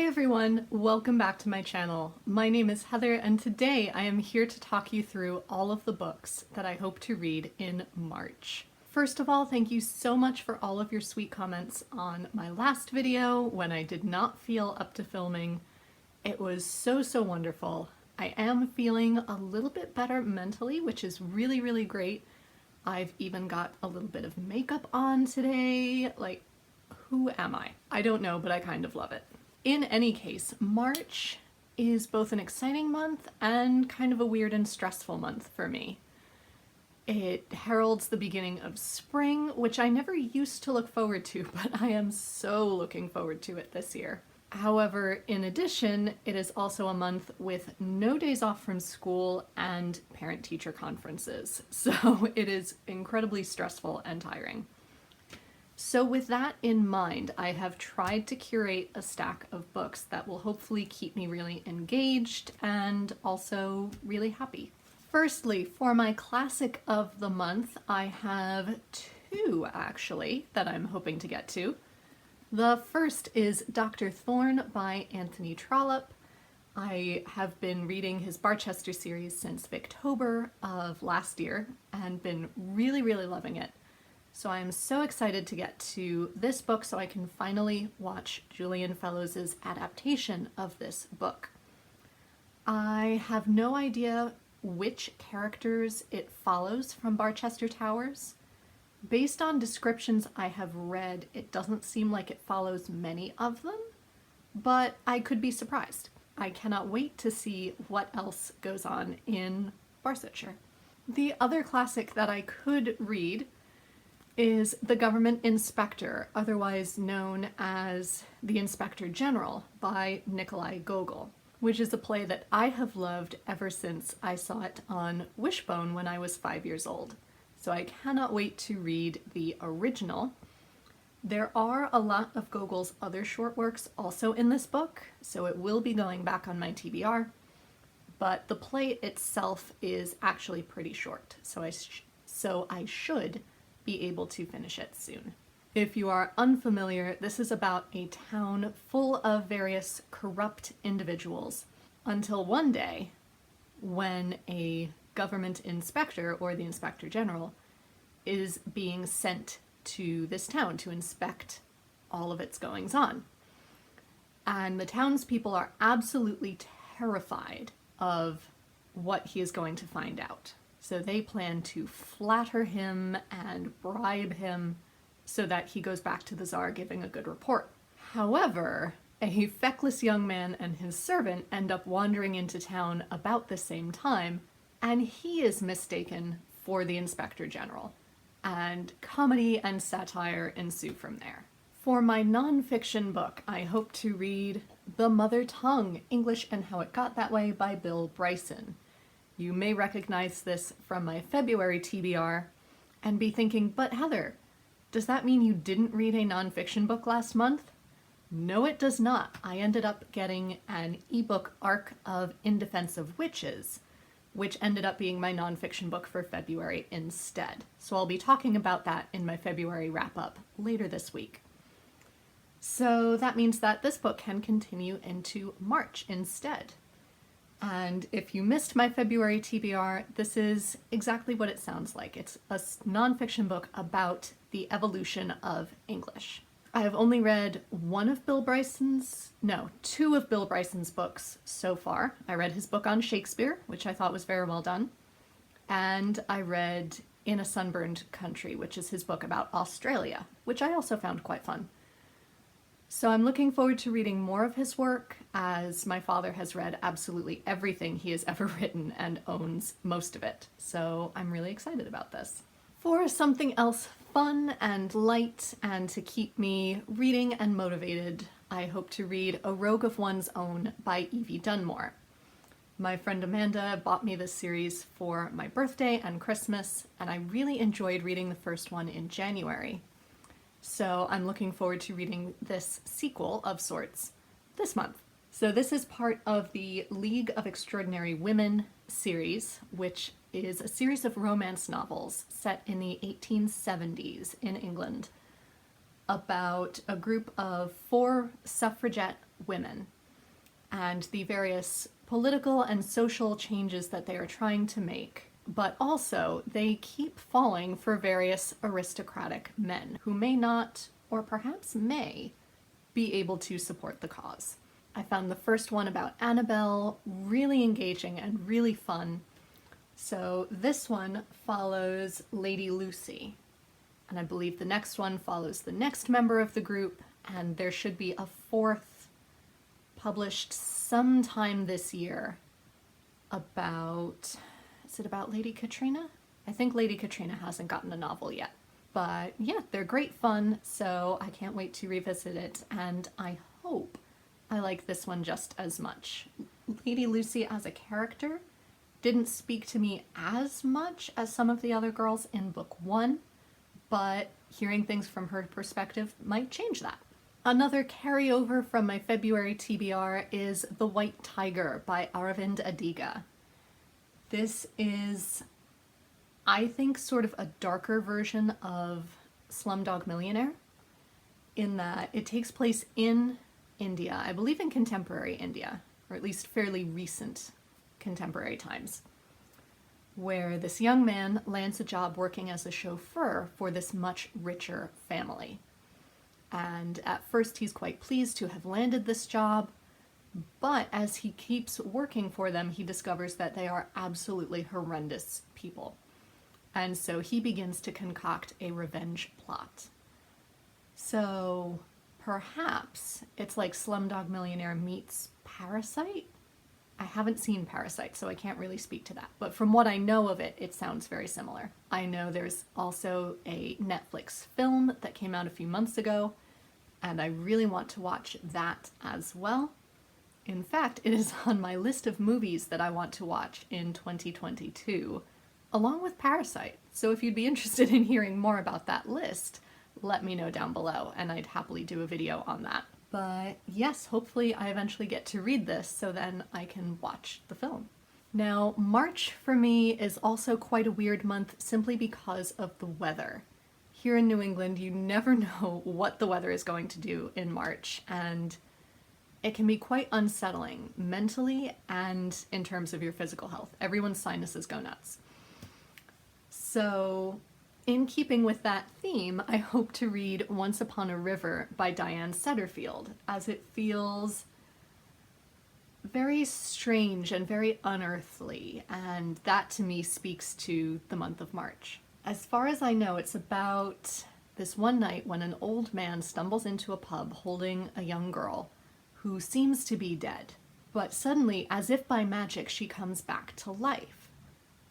Hi everyone, welcome back to my channel. My name is Heather and today I am here to talk you through all of the books that I hope to read in March. First of all, thank you so much for all of your sweet comments on my last video when I did not feel up to filming. It was so wonderful. I am feeling a little bit better mentally, which is really great. I've even got a little bit of makeup on today. Like, who am I? I don't know, but I kind of love it. In any case, March is both an exciting month and kind of a weird and stressful month for me. It heralds the beginning of spring, which I never used to look forward to, but I am so looking forward to it this year. However, in addition, it is also a month with no days off from school and parent-teacher conferences, so it is incredibly stressful and tiring. So with that in mind, I have tried to curate a stack of books that will hopefully keep me really engaged and also really happy. Firstly, for my classic of the month, I have two actually that I'm hoping to get to. The first is Dr. Thorne by Anthony Trollope. I have been reading his Barchester series since October of last year and been really loving it. So I am so excited to get to this book so I can finally watch Julian Fellowes' adaptation of this book. I have no idea which characters it follows from Barchester Towers. Based on descriptions I have read, it doesn't seem like it follows many of them, but I could be surprised. I cannot wait to see what else goes on in Barsetshire. The other classic that I could read is The Government Inspector, otherwise known as The Inspector General by Nikolai Gogol, which is a play that I have loved ever since I saw it on Wishbone when I was 5 years old. So I cannot wait to read the original. There are a lot of Gogol's other short works also in this book, so it will be going back on my TBR, but the play itself is actually pretty short, so I should be able to finish it soon. If you are unfamiliar, this is about a town full of various corrupt individuals until one day when a government inspector, or the Inspector General, is being sent to this town to inspect all of its goings-on. And the townspeople are absolutely terrified of what he is going to find out. So they plan to flatter him and bribe him so that he goes back to the Tsar giving a good report. However, a feckless young man and his servant end up wandering into town about the same time, and he is mistaken for the Inspector General, and comedy and satire ensue from there. For my nonfiction book, I hope to read The Mother Tongue, English and How It Got That Way by Bill Bryson. You may recognize this from my February TBR and be thinking, but Heather, does that mean you didn't read a nonfiction book last month? No, it does not. I ended up getting an ebook arc of In Defense of Witches, which ended up being my nonfiction book for February instead. So I'll be talking about that in my February wrap-up later this week. So that means that this book can continue into March instead. And if you missed my February TBR, this is exactly what it sounds like. It's a nonfiction book about the evolution of English. I have only read two of Bill Bryson's books so far. I read his book on Shakespeare, which I thought was very well done, and I read In a Sunburned Country, which is his book about Australia, which I also found quite fun. So I'm looking forward to reading more of his work, as my father has read absolutely everything he has ever written and owns most of it. So I'm really excited about this. For something else fun and light and to keep me reading and motivated, I hope to read A Rogue of One's Own by Evie Dunmore. My friend Amanda bought me this series for my birthday and Christmas, and I really enjoyed reading the first one in January. So I'm looking forward to reading this sequel of sorts this month. So this is part of the League of Extraordinary Women series, which is a series of romance novels set in the 1870s in England about a group of 4 suffragette women and the various political and social changes that they are trying to make. But also, they keep falling for various aristocratic men who may not, or perhaps may, be able to support the cause. I found the first one about Annabelle really engaging and really fun. So this one follows Lady Lucy, and I believe the next one follows the next member of the group, and there should be a fourth published sometime this year about, is it about Lady Katrina? I think Lady Katrina hasn't gotten a novel yet. But yeah, they're great fun, so I can't wait to revisit it, and I hope I like this one just as much. Lady Lucy as a character didn't speak to me as much as some of the other girls in book one, but hearing things from her perspective might change that. Another carryover from my February TBR is The White Tiger by Arvind Adiga. This is, I think, sort of a darker version of Slumdog Millionaire, in that it takes place in India, I believe in contemporary India, or at least fairly recent contemporary times, where this young man lands a job working as a chauffeur for this much richer family. And at first he's quite pleased to have landed this job, but as he keeps working for them, he discovers that they are absolutely horrendous people. And so he begins to concoct a revenge plot. So perhaps it's like Slumdog Millionaire meets Parasite? I haven't seen Parasite, so I can't really speak to that. But from what I know of it, it sounds very similar. I know there's also a Netflix film that came out a few months ago, and I really want to watch that as well. In fact, it is on my list of movies that I want to watch in 2022, along with Parasite. So if you'd be interested in hearing more about that list, let me know down below, and I'd happily do a video on that. But yes, hopefully I eventually get to read this so then I can watch the film. Now, March for me is also quite a weird month simply because of the weather. Here in New England, you never know what the weather is going to do in March, and it can be quite unsettling mentally and in terms of your physical health. Everyone's sinuses go nuts. So, in keeping with that theme, I hope to read Once Upon a River by Diane Setterfield, as it feels very strange and very unearthly, and that to me speaks to the month of March. As far as I know, it's about this one night when an old man stumbles into a pub holding a young girl who seems to be dead, but suddenly, as if by magic, she comes back to life.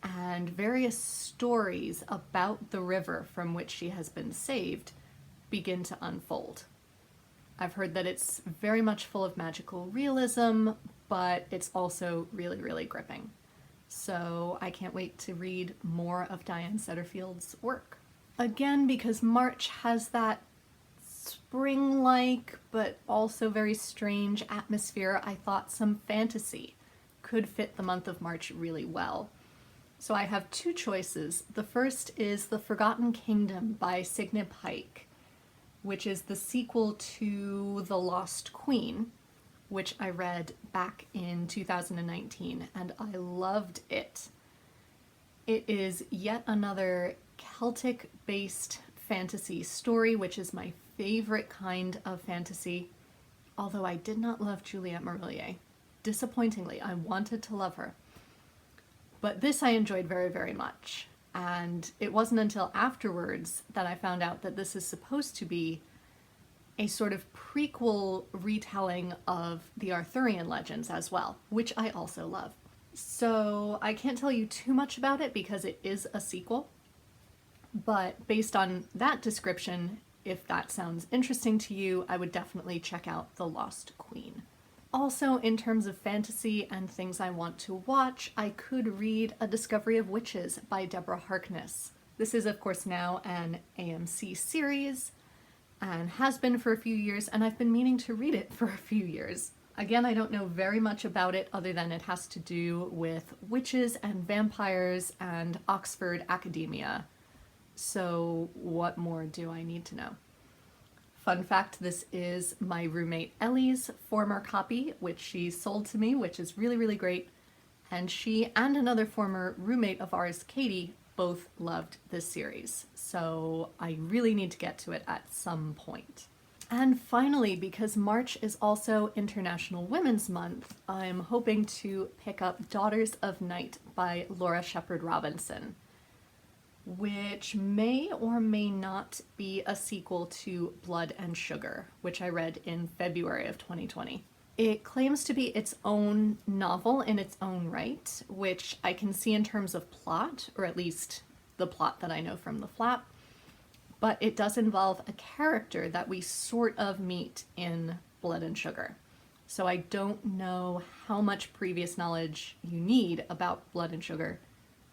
And various stories about the river from which she has been saved begin to unfold. I've heard that it's very much full of magical realism, but it's also really, really gripping. So I can't wait to read more of Diane Setterfield's work. Again, because March has that spring-like, but also very strange atmosphere, I thought some fantasy could fit the month of March really well. So I have two choices. The first is The Forgotten Kingdom by Signe Pike, which is the sequel to The Lost Queen, which I read back in 2019, and I loved it. It is yet another Celtic-based fantasy story, which is my favorite kind of fantasy, although I did not love Juliette Marillier. Disappointingly, I wanted to love her. But this I enjoyed very, very much, and it wasn't until afterwards that I found out that this is supposed to be a sort of prequel retelling of the Arthurian legends as well, which I also love. So I can't tell you too much about it because it is a sequel, but based on that description, if that sounds interesting to you, I would definitely check out The Lost Queen. Also, in terms of fantasy and things I want to watch, I could read A Discovery of Witches by Deborah Harkness. This is, of course, now an AMC series, and has been for a few years, and I've been meaning to read it for a few years. Again, I don't know very much about it other than it has to do with witches and vampires and Oxford academia. So what more do I need to know? Fun fact, this is my roommate Ellie's former copy, which she sold to me, which is really, really great. And she and another former roommate of ours, Katie, both loved this series. So I really need to get to it at some point. And finally, because March is also International Women's Month, I'm hoping to pick up Daughters of Night by Laura Shepard Robinson, which may or may not be a sequel to Blood and Sugar, which I read in February of 2020. It claims to be its own novel in its own right, which I can see in terms of plot, or at least the plot that I know from the flap, but it does involve a character that we sort of meet in Blood and Sugar. So I don't know how much previous knowledge you need about Blood and Sugar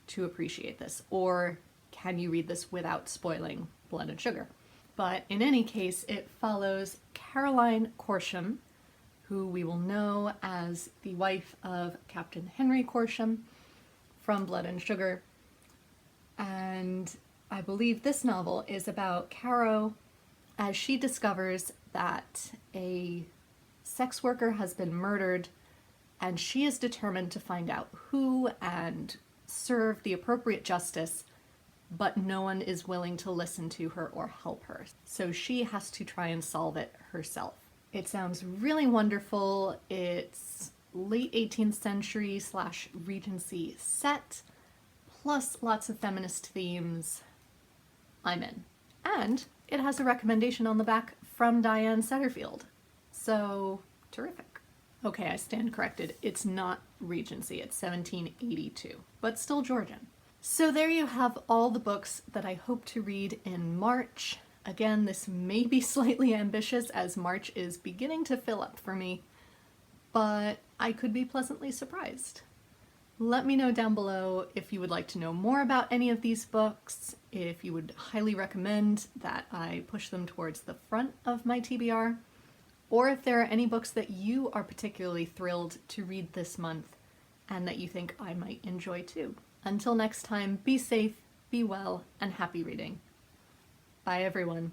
to appreciate this, or can you read this without spoiling Blood and Sugar? But in any case, it follows Caroline Corsham, who we will know as the wife of Captain Henry Corsham from Blood and Sugar. And I believe this novel is about Caro as she discovers that a sex worker has been murdered, and she is determined to find out who and serve the appropriate justice, but no one is willing to listen to her or help her. So she has to try and solve it herself. It sounds really wonderful. It's late 18th century / Regency set, plus lots of feminist themes. I'm in. And it has a recommendation on the back from Diane Setterfield. So, terrific. Okay, I stand corrected. It's not Regency, it's 1782, but still Georgian. So there you have all the books that I hope to read in March. Again, this may be slightly ambitious as March is beginning to fill up for me, but I could be pleasantly surprised. Let me know down below if you would like to know more about any of these books, if you would highly recommend that I push them towards the front of my TBR, or if there are any books that you are particularly thrilled to read this month and that you think I might enjoy too. Until next time, be safe, be well, and happy reading. Bye everyone.